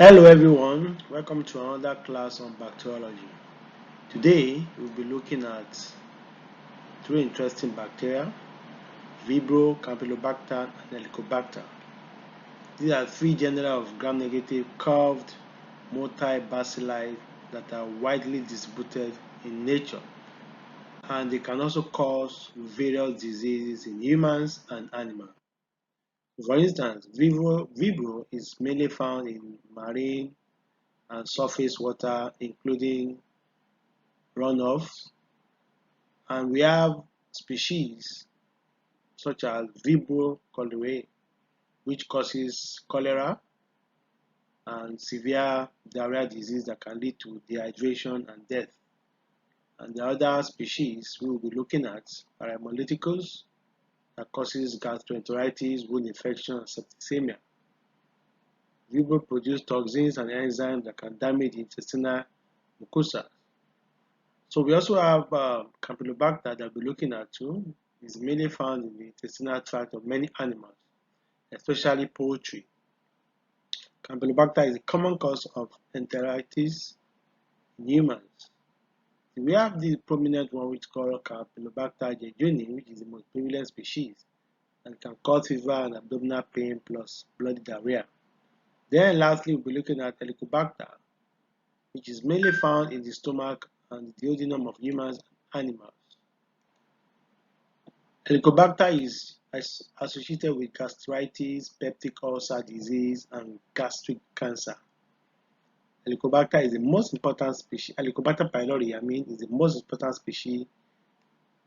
Hello everyone, welcome to another class on bacteriology. Today we'll be looking at three interesting bacteria: Vibrio, Campylobacter, and Helicobacter. These are three genera of gram-negative curved motile bacilli that are widely distributed in nature, and they can also cause various diseases in humans and animals. For instance, Vibrio is mainly found in marine and surface water, including runoffs, and we have species such as Vibrio cholerae, which causes cholera and severe diarrhea disease that can lead to dehydration and death. And the other species we will be looking at are hemolyticus, that causes gastroenteritis, wound infection, and septicemia. Vibrio produce toxins and enzymes that can damage the intestinal mucosa. So we also have Campylobacter that we'll be looking at too. It's mainly found in the intestinal tract of many animals, especially poultry. Campylobacter is a common cause of enteritis in humans. We have the prominent one which is called Campylobacter jejuni, which is the most prevalent species and can cause fever and abdominal pain plus bloody diarrhea. Then lastly, we'll be looking at Helicobacter, which is mainly found in the stomach and the duodenum of humans and animals. Helicobacter is associated with gastritis, peptic ulcer disease, and gastric cancer. Helicobacter is the most important species. Helicobacter pylori, is the most important species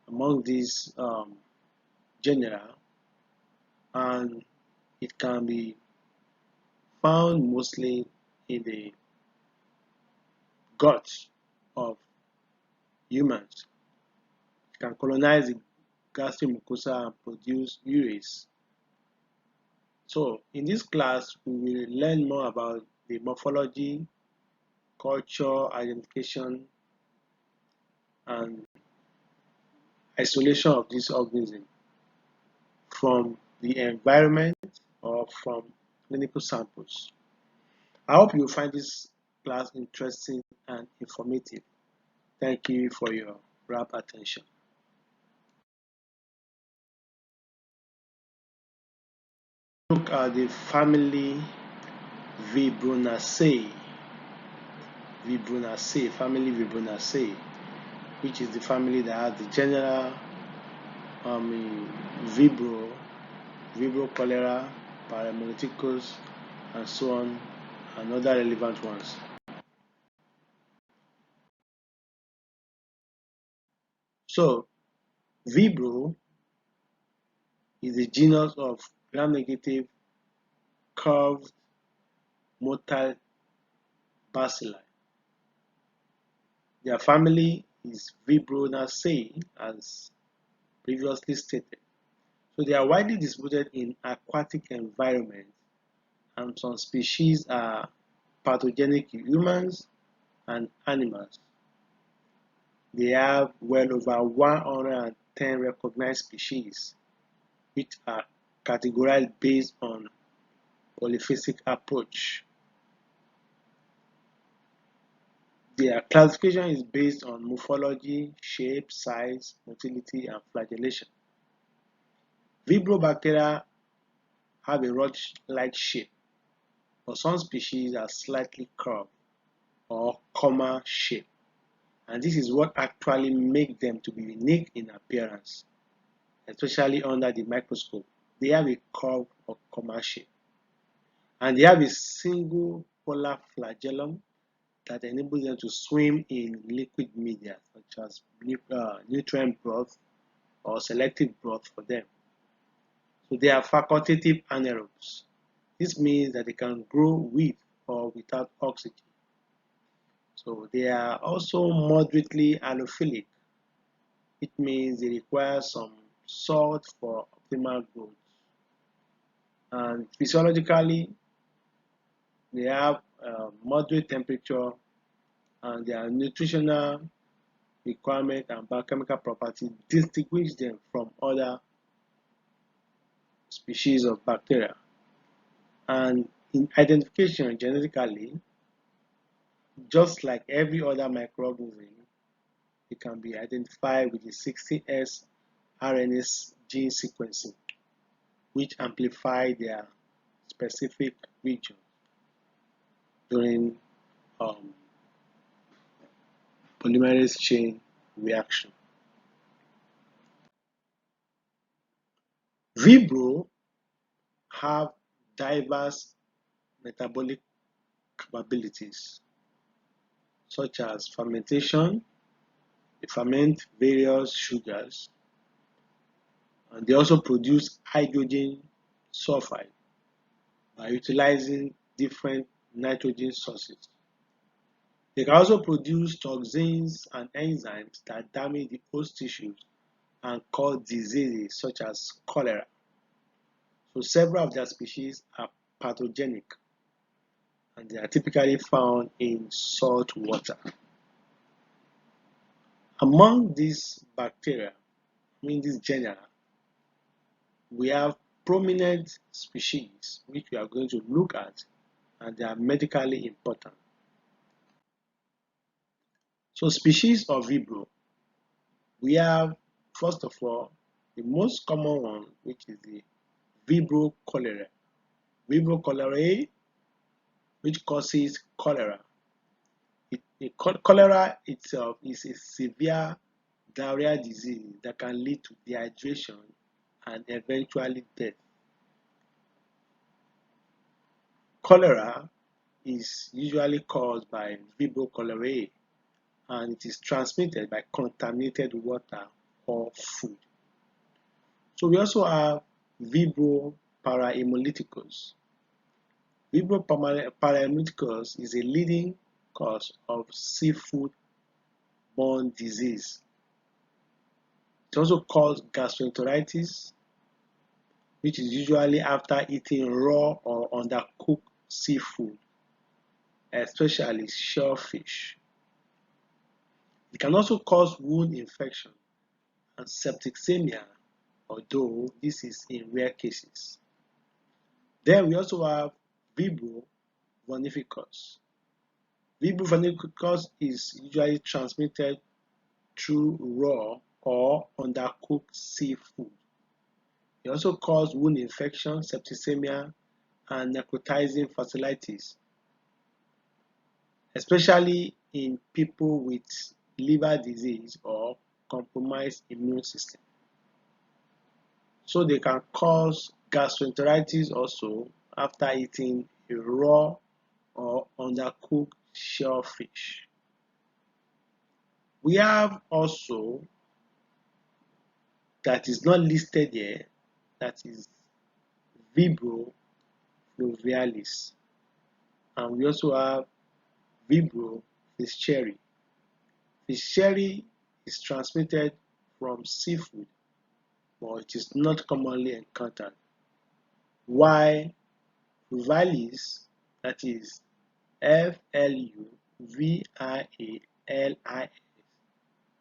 among these genera, and it can be found mostly in the guts of humans. It can colonize the gastric mucosa and produce urease. So in this class, we will learn more about the morphology, culture, identification, and isolation of this organism from the environment or from clinical samples. I hope you find this class interesting and informative. Thank you for your rapt attention. Look at the family Vibronaceae. Family Vibronaceae, which is the family that has the genera Vibrio, cholera, Paramolyticus, and so on, and other relevant ones. So, Vibrio is a genus of gram-negative curved motile bacilli. Their family is Vibronaceae, as previously stated. So they are widely distributed in aquatic environments, and some species are pathogenic in humans and animals. They have well over 110 recognized species, which are categorized based on polyphasic approach. Their classification is based on morphology, shape, size, motility, and flagellation. Vibrobacteria have a rod-like shape, but some species are slightly curved or comma shape, and this is what actually makes them to be unique in appearance, especially under the microscope. They have a curved or comma shape, and they have a single polar flagellum that enables them to swim in liquid media such as nutrient broth or selective broth for them. So they are facultative anaerobes. This means that they can grow with or without oxygen. So they are also moderately allophilic. It means they require some salt for optimal growth. And physiologically, they have moderate temperature, and their nutritional requirement and biochemical properties distinguish them from other species of bacteria. And In identification genetically, just like every other microorganism, it can be identified with the 16S RNA gene sequencing, which amplify their specific region during polymerase chain reaction. Vibrio have diverse metabolic capabilities, such as fermentation. They ferment various sugars, and they also produce hydrogen sulfide by utilizing different nitrogen sources. They can also produce toxins and enzymes that damage the host tissues and cause diseases such as cholera. So several of their species are pathogenic, and they are typically found in salt water. Among these bacteria, these genera, we have prominent species which we are going to look at, and they are medically important. So species of Vibrio, we have, first of all, the most common one, which is the Vibrio cholerae. Vibrio cholerae, which causes cholera. Cholera itself is a severe diarrheal disease that can lead to dehydration and eventually death. Cholera is usually caused by Vibrio cholerae, and it is transmitted by contaminated water or food. So we also have Vibrio parahemolyticus. Vibrio parahemolyticus is a leading cause of seafood-borne disease. It also causes gastroenteritis, which is usually after eating raw or undercooked seafood, especially shellfish. It can also cause wound infection and septicemia, although this is in rare cases. Then we also have Vibrio vernificus. Vibrio vernificus is usually transmitted through raw or undercooked seafood. It also causes wound infection, septicemia, and necrotizing fasciitis, especially in people with liver disease or compromised immune system. So they can cause gastroenteritis also after eating a raw or undercooked shellfish. We have also, that is not listed here, that is Vibrio fluvialis, and we also have Vibrio fischeri. Fischeri is transmitted from seafood, but it is not commonly encountered. While fluvialis, that is FLUVIALIS,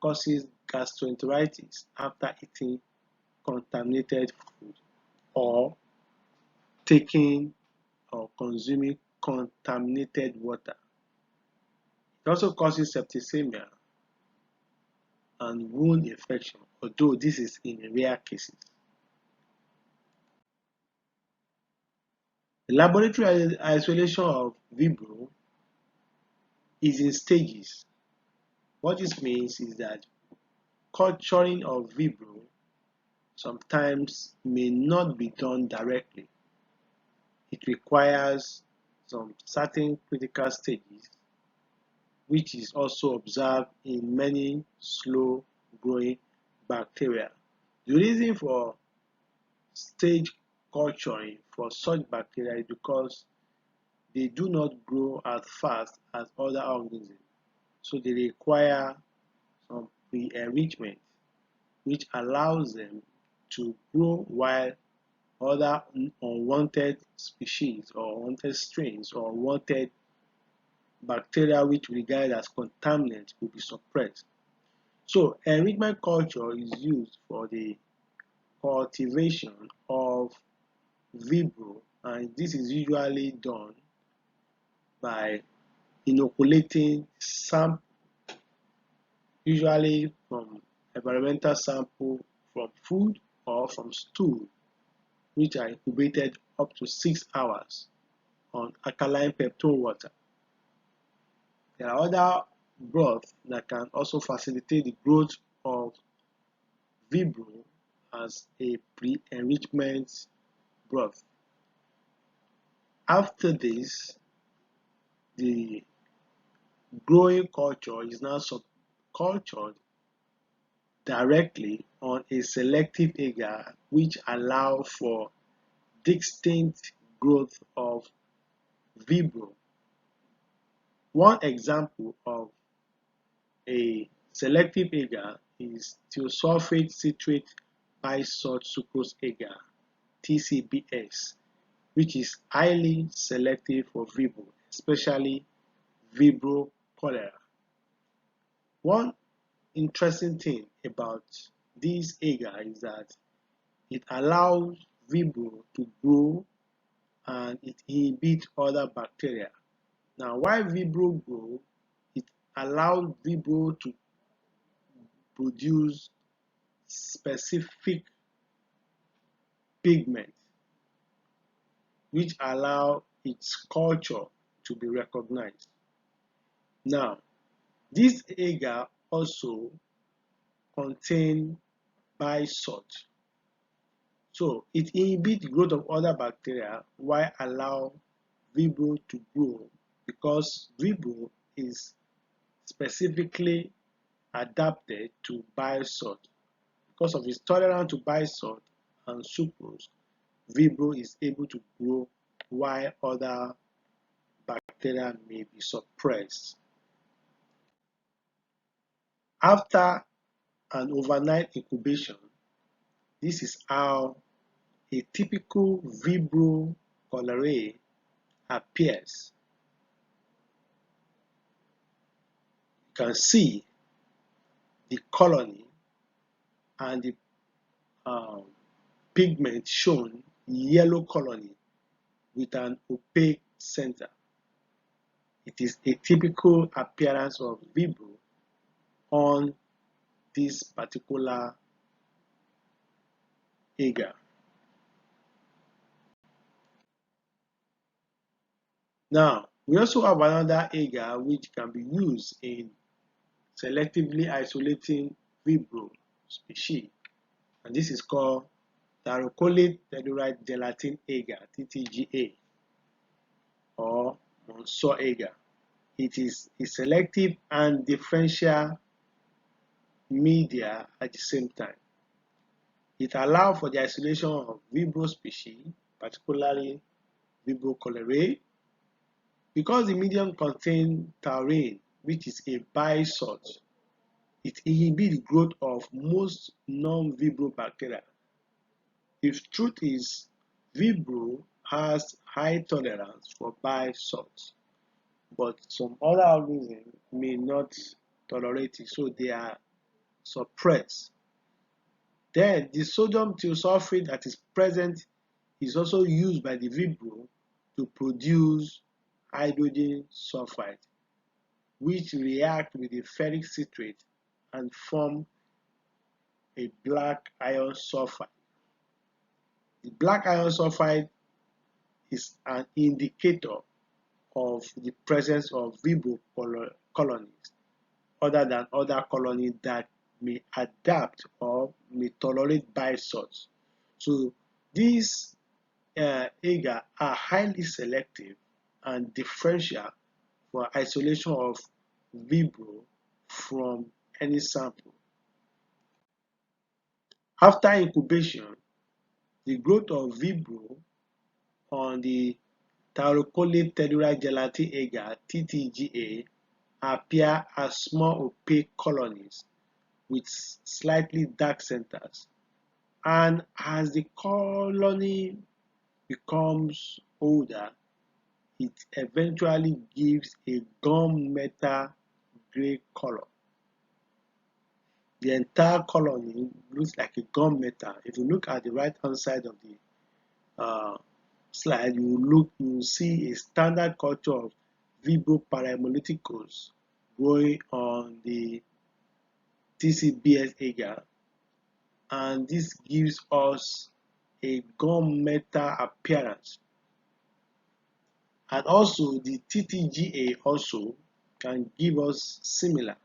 causes gastroenteritis after eating contaminated food or taking or consuming contaminated water. It also causes septicemia and wound infection, although this is in rare cases. The laboratory isolation of Vibrio is in stages. What this means is that culturing of Vibrio sometimes may not be done directly. It requires some certain critical stages, which is also observed in many slow-growing bacteria. The reason for stage culturing for such bacteria is because they do not grow as fast as other organisms, so they require some pre-enrichment, which allows them to grow while other unwanted species or unwanted strains or unwanted bacteria which we regard as contaminants will be suppressed. So enrichment culture is used for the cultivation of Vibrio and this is usually done by inoculating sample, usually from environmental sample from food or from stool, which are incubated up to 6 hours on alkaline peptone water. There are other broths that can also facilitate the growth of Vibrio as a pre-enrichment broth. After this, the growing culture is now subcultured directly on a selective agar which allow for distinct growth of Vibrio. One example of a selective agar is thiosulfate citrate bisalt sucrose agar (TCBS), which is highly selective for Vibrio, especially Vibrio cholera. One interesting thing about this agar is that it allows Vibrio to grow and it inhibits other bacteria. Now, while Vibrio grow, it allows Vibrio to produce specific pigment which allow its culture to be recognized. Now, this agar also contain bisalt. So it inhibits growth of other bacteria while allow Vibrio to grow because Vibrio is specifically adapted to bisalt. Because of its tolerance to bisalt and sucrose, Vibrio is able to grow while other bacteria may be suppressed. After an overnight incubation, this is how a typical Vibrio cholerae appears. You can see the colony and the um, pigment shown yellow colony with an opaque center. It is a typical appearance of Vibrio on this particular agar. Now, we also have another agar which can be used in selectively isolating Vibrio species, and this is called Thyrocolate telluride gelatin agar (TTGA) or Monceau agar. It is a selective and differential media at the same time. It allows for the isolation of Vibrio species, particularly Vibrio cholerae, because the medium contains taurine, which is a bisalt. It inhibits the growth of most non-Vibrio bacteria. If truth is, Vibrio has high tolerance for bisalt, but some other organisms may not tolerate it, so they are suppressed. Then the sodium thiosulfate that is present is also used by the Vibrio to produce hydrogen sulfide, which react with the ferric citrate and form a black iron sulfide. The black iron sulfide is an indicator of the presence of Vibrio colonies other than other colonies that may adapt or may tolerate bisalts. So these agar are highly selective and differential for isolation of Vibrio from any sample. After incubation, the growth of Vibrio on the Thyrocolate telluride gelatin agar (TTGA) appear as small opaque colonies with slightly dark centers, and as the colony becomes older, it eventually gives a gunmetal gray color. The entire colony looks like a gunmetal. If you look at the right hand side of the slide, you will see a standard culture of Vibrio parahemolyticus growing on the TCBS agar, and this gives us a gum-metal appearance. And also the TTGA also can give us similar.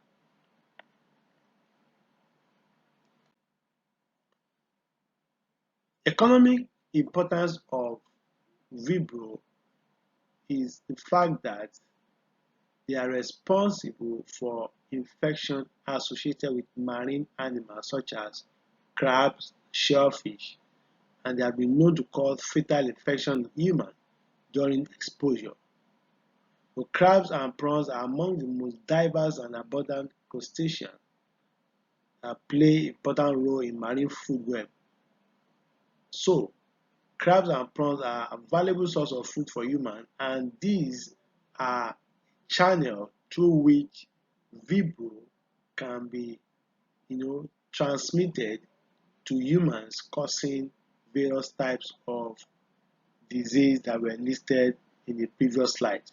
Economic importance of Vibrio is the fact that they are responsible for infection associated with marine animals such as crabs, shellfish, and they have been known to cause fatal infection in humans during exposure. So crabs and prawns are among the most diverse and abundant crustaceans that play important role in marine food web. So crabs and prawns are a valuable source of food for humans, and these are channels through which Vibrio can be, transmitted to humans, causing various types of disease that were listed in the previous slide.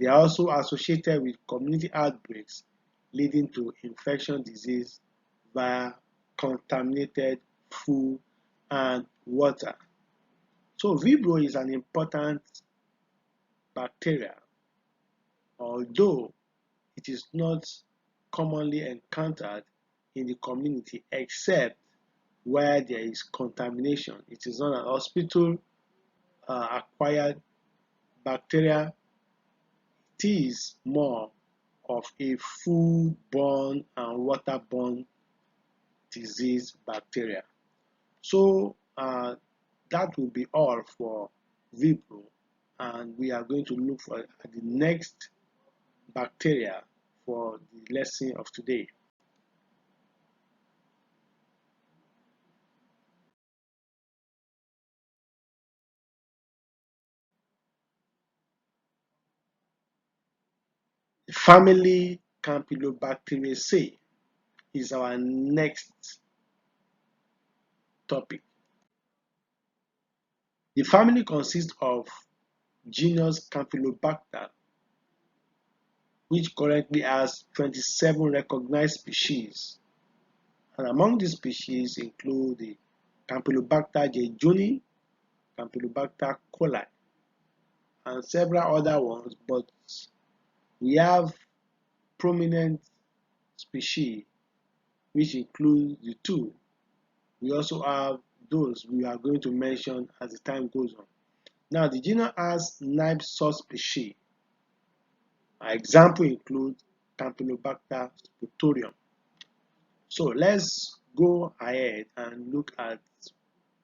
They are also associated with community outbreaks leading to infection disease via contaminated food and water. So Vibrio is an important bacteria, although it is not commonly encountered in the community except where there is contamination. It is not an hospital acquired bacteria. It is more of a foodborne and waterborne disease bacteria. So that will be all for Vibrio, and we are going to look for the next bacteria for the lesson of today. The family Campylobacteriaceae is our next topic. The family consists of genus Campylobacter, which currently has 27 recognized species, and among these species include the Campylobacter jejuni, Campylobacter coli, and several other ones, but we have prominent species which include the two. We also have those we are going to mention as the time goes on. Now, the genus has 9 subspecies. Examples include Campylobacter sputorium. So let's go ahead and look at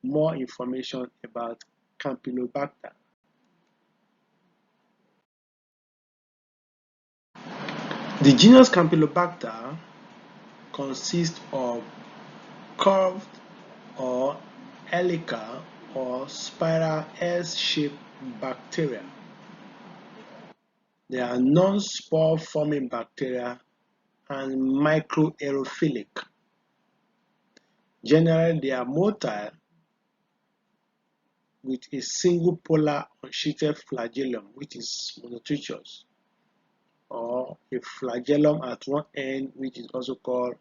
more information about Campylobacter. The genus Campylobacter consists of curved or helical or spiral S-shaped bacteria. They are non-spore forming bacteria and microaerophilic. Generally, they are motile with a single polar unsheathed flagellum, which is monotrichous, or a flagellum at one end, which is also called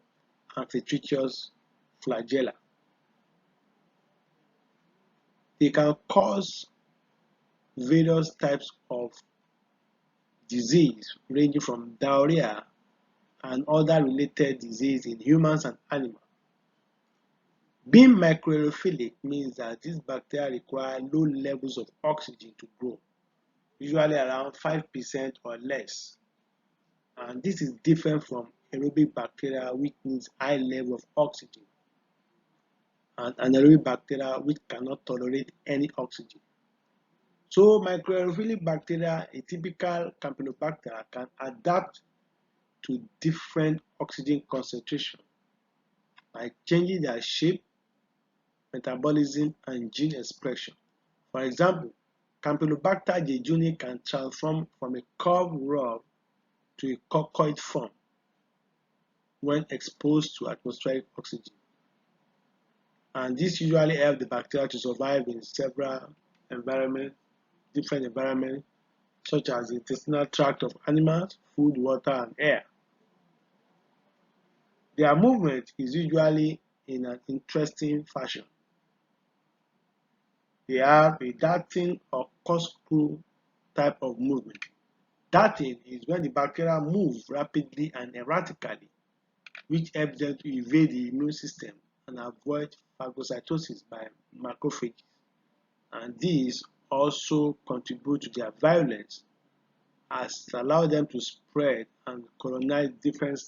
amphitrichous flagella. They can cause various types of disease, ranging from diarrhea and other related disease in humans and animals. Being microaerophilic means that these bacteria require low levels of oxygen to grow, usually around 5% or less. And this is different from aerobic bacteria, which needs high level of oxygen, and anaerobic bacteria, which cannot tolerate any oxygen. So microaerophilic bacteria, a typical Campylobacter, can adapt to different oxygen concentration by changing their shape, metabolism, and gene expression. For example, Campylobacter jejuni can transform from a curved rod to a coccoid form when exposed to atmospheric oxygen. And this usually helps the bacteria to survive in several environment, different environment, such as the intestinal tract of animals, food, water, and air. Their movement is usually in an interesting fashion. They have a darting or corkscrew type of movement. Darting is when the bacteria move rapidly and erratically, which helps them to evade the immune system and avoid phagocytosis by macrophages. And these also contribute to their virulence as it allows them to spread and colonize different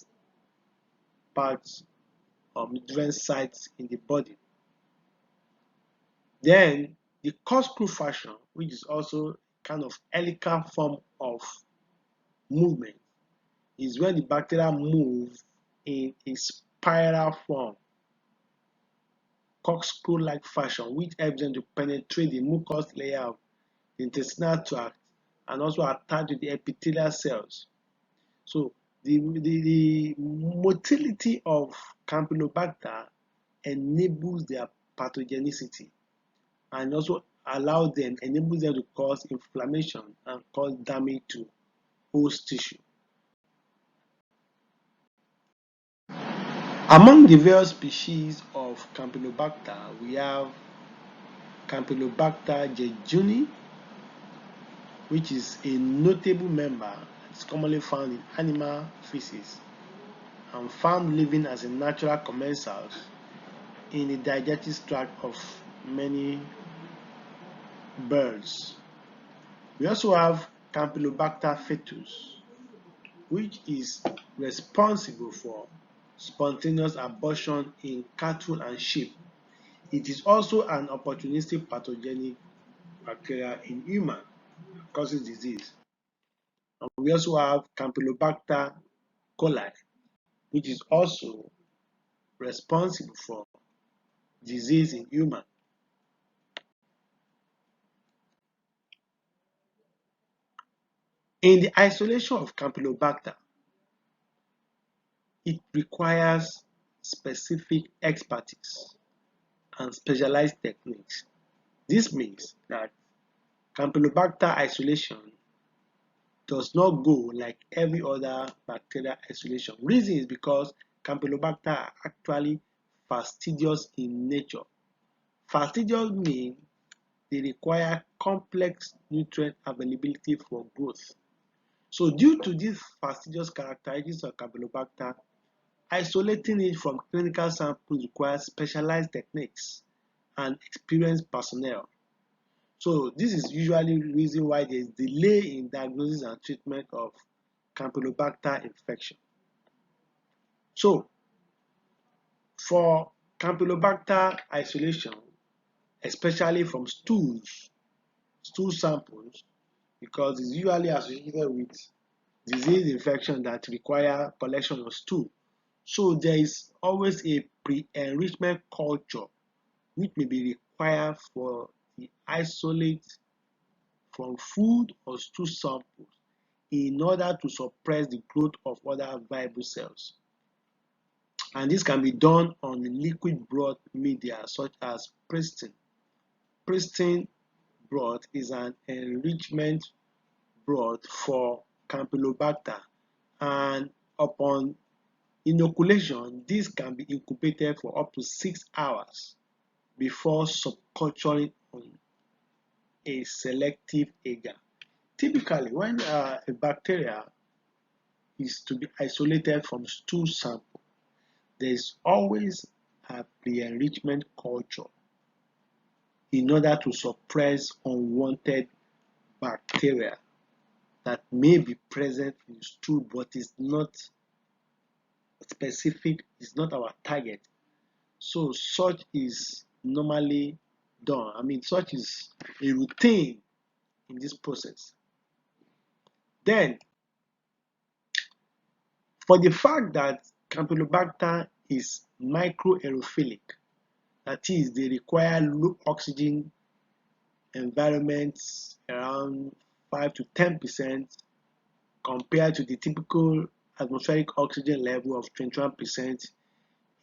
parts or different sites in the body. Then the corkscrew fashion, which is also kind of helical form of movement, is when the bacteria move in a spiral form, corkscrew-like fashion, which helps them to penetrate the mucous layer of the intestinal tract and also attach to the epithelial cells. So the motility of Campylobacter enables their pathogenicity and also enables them to cause inflammation and cause damage to host tissue. Among the various species of Campylobacter, we have Campylobacter jejuni, which is a notable member that's commonly found in animal feces and found living as a natural commensal in the digestive tract of many birds. We also have Campylobacter fetus, which is responsible for spontaneous abortion in cattle and sheep. It is also an opportunistic pathogenic bacteria in humans, causes disease. And we also have Campylobacter coli, which is also responsible for disease in humans. In the isolation of Campylobacter, it requires specific expertise and specialized techniques. This means that Campylobacter isolation does not go like every other bacterial isolation. Reason is because Campylobacter are actually fastidious in nature. Fastidious means they require complex nutrient availability for growth. So due to these fastidious characteristics of Campylobacter, isolating it from clinical samples requires specialized techniques and experienced personnel. So this is usually the reason why there is delay in diagnosis and treatment of Campylobacter infection. So for Campylobacter isolation, especially from stool samples, because it's usually associated with disease infection that require collection of stool. So there is always a pre-enrichment culture which may be required for the isolate from food or stool samples in order to suppress the growth of other viable cells. And this can be done on liquid broth media such as Pristine. Pristine broth is an enrichment broth for Campylobacter, and upon inoculation, this can be incubated for up to 6 hours before subculturing on a selective agar. Typically, when a bacteria is to be isolated from stool sample, there is always a pre-enrichment culture in order to suppress unwanted bacteria that may be present in the stool but is not specific, is not our target. So such is normally done. Such is a routine in this process. Then, for the fact that Campylobacter is microaerophilic, that is, they require low oxygen environments around 5 to 10% compared to the typical atmospheric oxygen level of 21%,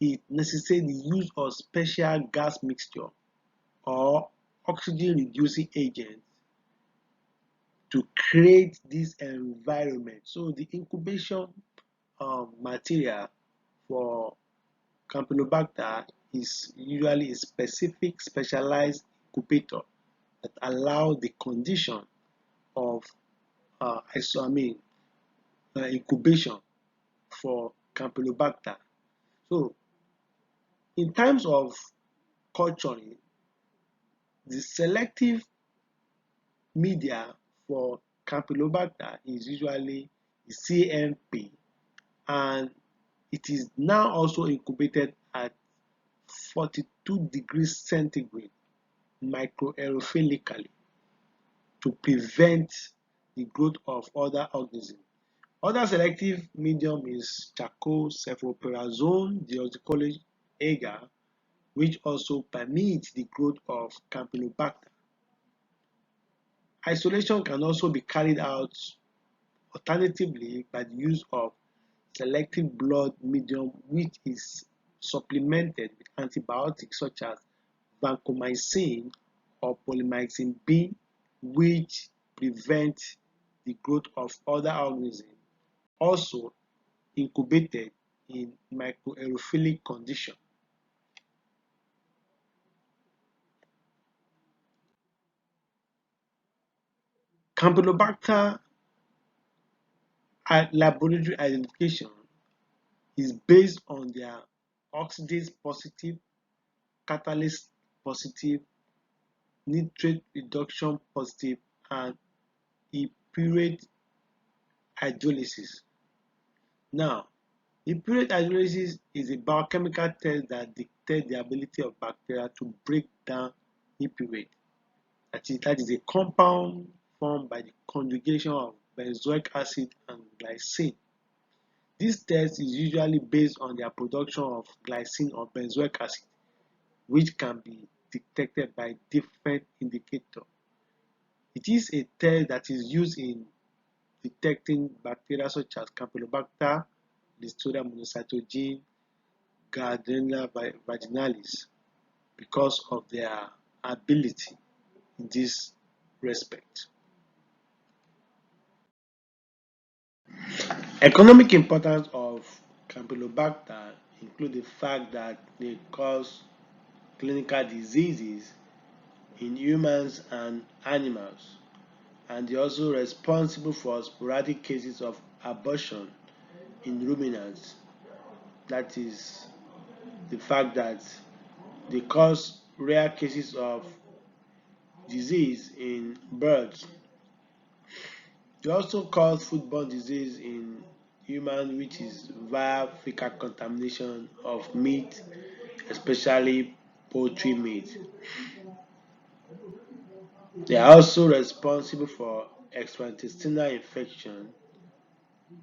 it necessitates the use of special gas mixture or oxygen reducing agent to create this environment. So the incubation material for Campylobacter is usually a specific specialized incubator that allows the condition of incubation for Campylobacter. So in terms of culturing, the selective media for Campylobacter is usually CMP, and it is now also incubated at 42 degrees centigrade microaerophilically to prevent the growth of other organisms. Other selective medium is charcoal cephaloperazone deoxycholate agar, which also permits the growth of Campylobacter. Isolation can also be carried out alternatively by the use of selective blood medium, which is supplemented with antibiotics such as vancomycin or polymyxin B, which prevent the growth of other organisms, also incubated in microaerophilic condition. Campylobacter laboratory identification is based on their oxidase positive, catalase positive, nitrate reduction positive, and epurate hydrolysis. Now, epurate hydrolysis is a biochemical test that dictates the ability of bacteria to break down epurate. That is a compound formed by the conjugation of benzoic acid and glycine. This test is usually based on their production of glycine or benzoic acid, which can be detected by different indicators. It is a test that is used in detecting bacteria such as Campylobacter, Listeria monocytogenes, Gardnerella vaginalis because of their ability in this respect. Economic importance of Campylobacter include the fact that they cause clinical diseases in humans and animals, and they are also responsible for sporadic cases of abortion in ruminants. That is the fact that they cause rare cases of disease in birds. They also cause foodborne disease in humans, which is via fecal contamination of meat, especially poultry meat. They are also responsible for extraintestinal infection,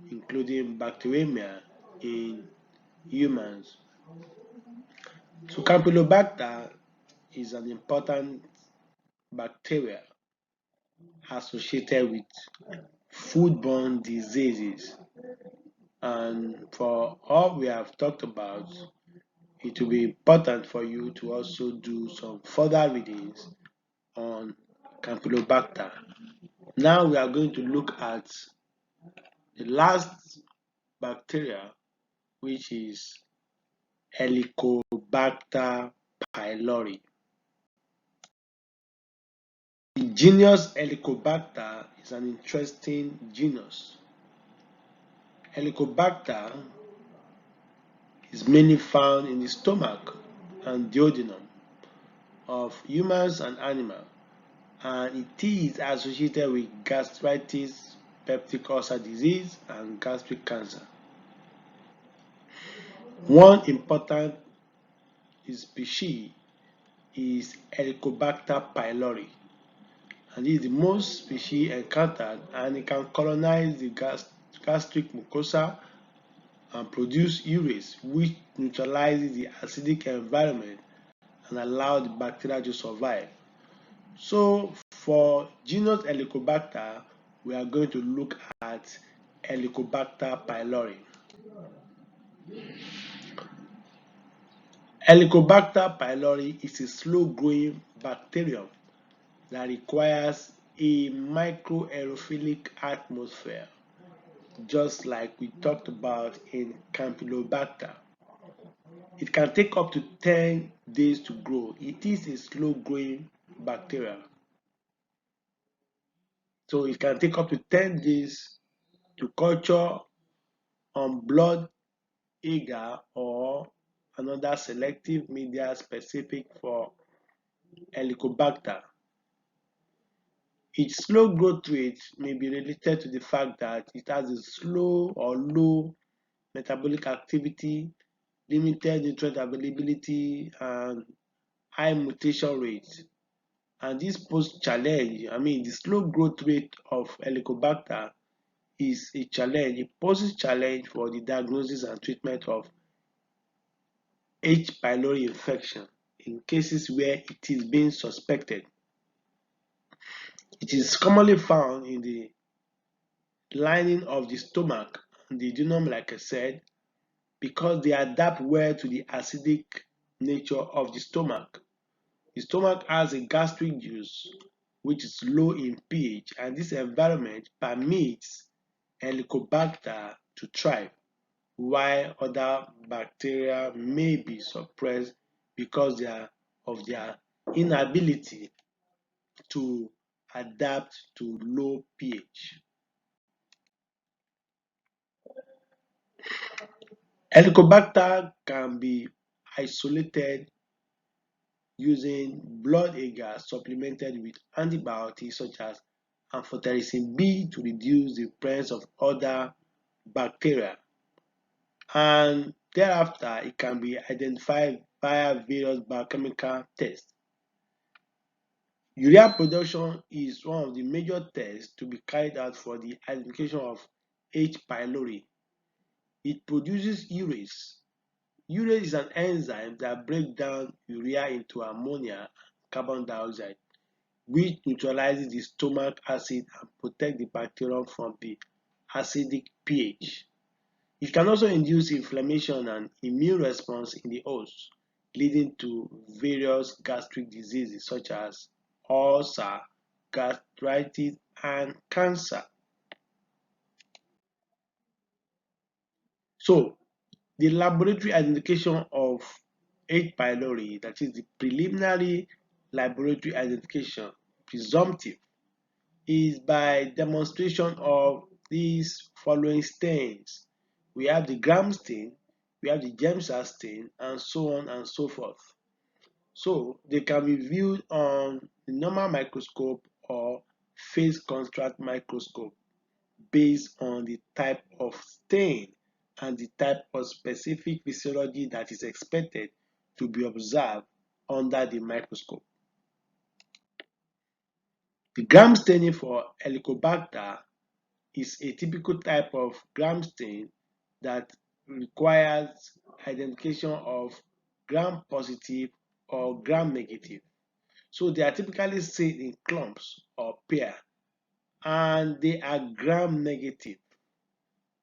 including bacteremia in humans. So Campylobacter is an important bacteria associated with foodborne diseases. And for all we have talked about, it will be important for you to also do some further readings on Campylobacter. Now we are going to look at the last bacteria, which is Helicobacter pylori. The genus Helicobacter is an interesting genus. Helicobacter is mainly found in the stomach and duodenum of humans and animals, and it is associated with gastritis, peptic ulcer disease, and gastric cancer. One important species is Helicobacter pylori, and this is the most species encountered, and it can colonize the gastric mucosa and produce urease, which neutralizes the acidic environment and allow the bacteria to survive. So for genus Helicobacter, we are going to look at Helicobacter pylori. Helicobacter pylori is a slow-growing bacterium that requires a microaerophilic atmosphere, just like we talked about in Campylobacter. It can take up to 10 days to grow. It is a slow growing bacteria. So it can take up to 10 days to culture on blood agar or another selective media specific for Helicobacter. Its slow growth rate may be related to the fact that it has a slow or low metabolic activity, limited nutrient availability, and high mutation rate. And this poses challenge. The slow growth rate of Helicobacter is a challenge. It poses challenge for the diagnosis and treatment of H. pylori infection in cases where it is being suspected. It is commonly found in the lining of the stomach and the duodenum, like I said, because they adapt well to the acidic nature of the stomach. The stomach has a gastric juice which is low in pH, and this environment permits Helicobacter to thrive, while other bacteria may be suppressed because of their inability to adapt to low pH. Helicobacter can be isolated using blood agar supplemented with antibiotics such as amphotericin B to reduce the presence of other bacteria, and thereafter it can be identified via various biochemical tests. Urea production is one of the major tests to be carried out for the identification of H. pylori. It produces urease. Urease is an enzyme that breaks down urea into ammonia and carbon dioxide, which neutralizes the stomach acid and protects the bacterium from the acidic pH. It can also induce inflammation and immune response in the host, leading to various gastric diseases such as ulcer, gastritis, and cancer. So, the laboratory identification of H. pylori, that is the preliminary laboratory identification, presumptive, is by demonstration of these following stains. We have the Gram stain, we have the Gemsa stain, and so on and so forth. So they can be viewed on the normal microscope or phase contrast microscope based on the type of stain and the type of specific physiology that is expected to be observed under the microscope. The Gram staining for Helicobacter is a typical type of Gram stain that requires identification of Gram positive or Gram negative. So they are typically seen in clumps or pair, and they are Gram negative,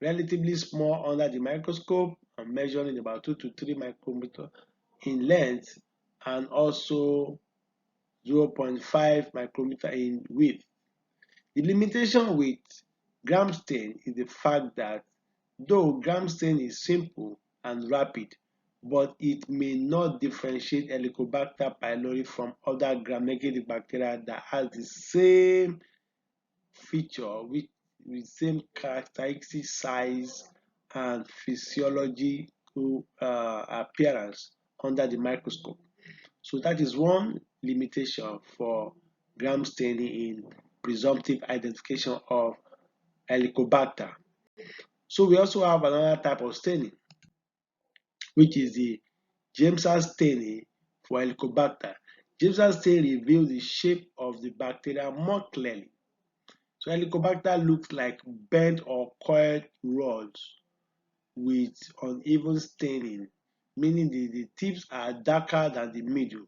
relatively small under the microscope and measuring about 2 to 3 micrometer in length and also 0.5 micrometer in width. The limitation with Gram stain is the fact that though Gram stain is simple and rapid, but it may not differentiate Helicobacter pylori from other gram-negative bacteria that has the same feature with same characteristic size and physiological appearance under the microscope. So that is one limitation for Gram staining in presumptive identification of Helicobacter. So we also have another type of staining, which is the Gemsa staining for Helicobacter. Gemsa stain reveals the shape of the bacteria more clearly. So Helicobacter looks like bent or coiled rods with uneven staining, meaning the tips are darker than the middle.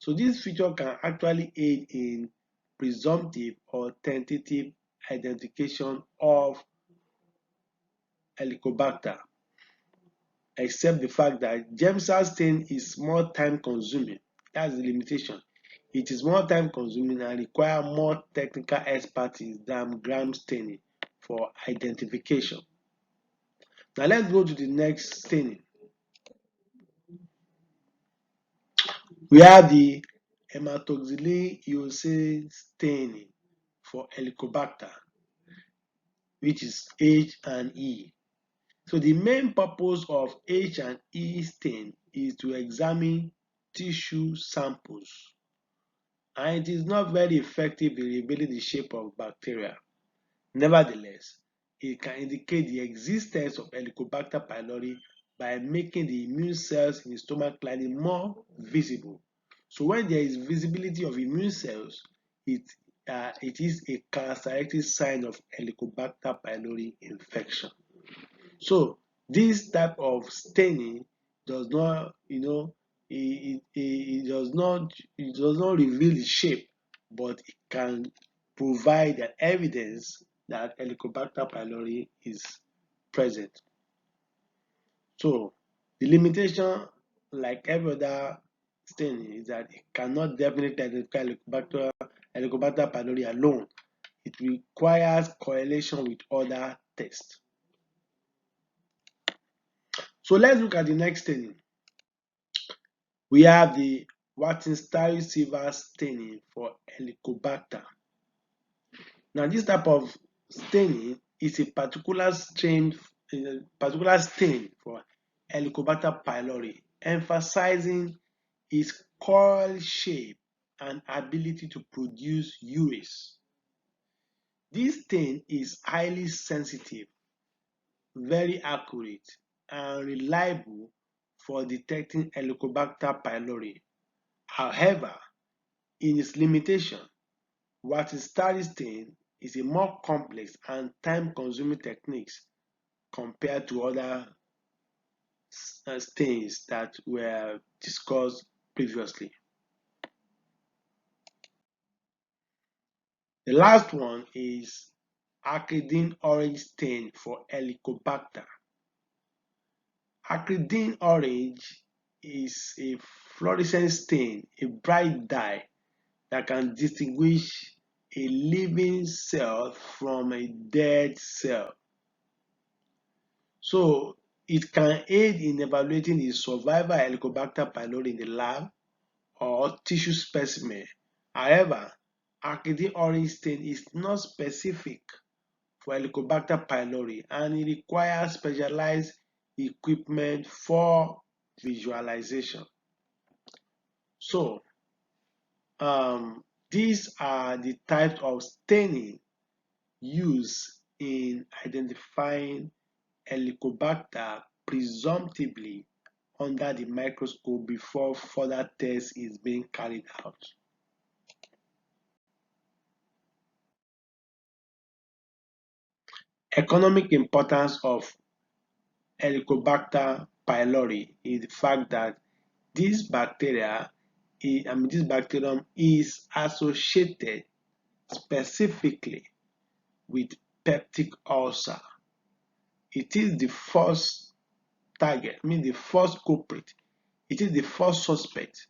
So this feature can actually aid in presumptive or tentative identification of Helicobacter, except the fact that Gemsa stain is more time consuming. That's the limitation. It is more time consuming and require more technical expertise than gram staining for identification. Now let's go to the next staining. We have the hematoxylin eosine staining for Helicobacter, which is H and E. So the main purpose of H and E stain is to examine tissue samples, and it is not very effective in revealing the shape of bacteria. Nevertheless, it can indicate the existence of Helicobacter pylori by making the immune cells in the stomach lining more visible. So when there is visibility of immune cells, it is a characteristic sign of Helicobacter pylori infection. So this type of staining does not, it does not reveal the shape, but it can provide an evidence that Helicobacter pylori is present. So the limitation, like every other staining, is that it cannot definitely identify Helicobacter pylori alone. It requires correlation with other tests. So let's look at the next staining. We have the Wartenstein silver staining for Helicobacter. Now, this type of staining is a particular stain for Helicobacter pylori, emphasizing its coil shape and ability to produce urease. This stain is highly sensitive, very accurate, and reliable for detecting Helicobacter pylori. However, in its limitation, Wartenstein stain is a more complex and time-consuming technique compared to other stains that were discussed previously. The last one is acridine orange stain for Helicobacter. Acridine orange is a fluorescent stain, a bright dye that can distinguish a living cell from a dead cell. So it can aid in evaluating the survival of Helicobacter pylori in the lab or tissue specimen. However, acridine orange stain is not specific for Helicobacter pylori and it requires specialized equipment for visualization. So these are the types of staining used in identifying Helicobacter presumptively under the microscope before further tests is being carried out. Economic importance of Helicobacter pylori is the fact that this bacterium is associated specifically with peptic ulcer. It is the first target, the first culprit. It is the first suspect,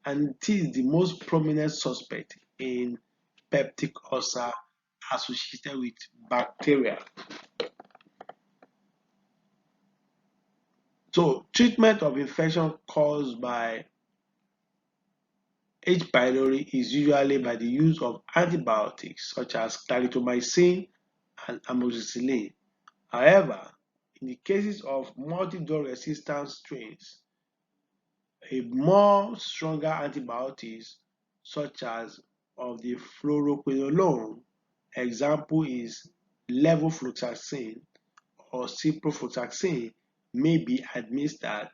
and it is the most prominent suspect in peptic ulcer associated with bacteria. So, treatment of infection caused by H. pylori is usually by the use of antibiotics such as clarithromycin and amoxicillin. However, in the cases of multi-drug resistant strains, a more stronger antibiotics such as of the fluoroquinolone, example is levofloxacin or ciprofloxacin, may be administered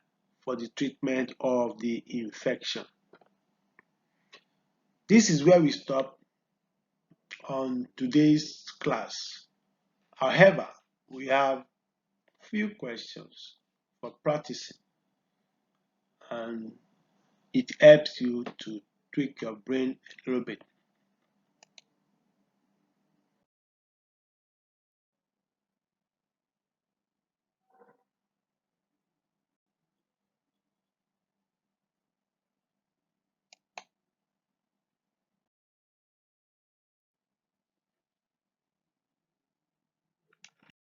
for the treatment of the infection. This is where we stop on today's class. However, we have few questions for practicing and it helps you to tweak your brain a little bit.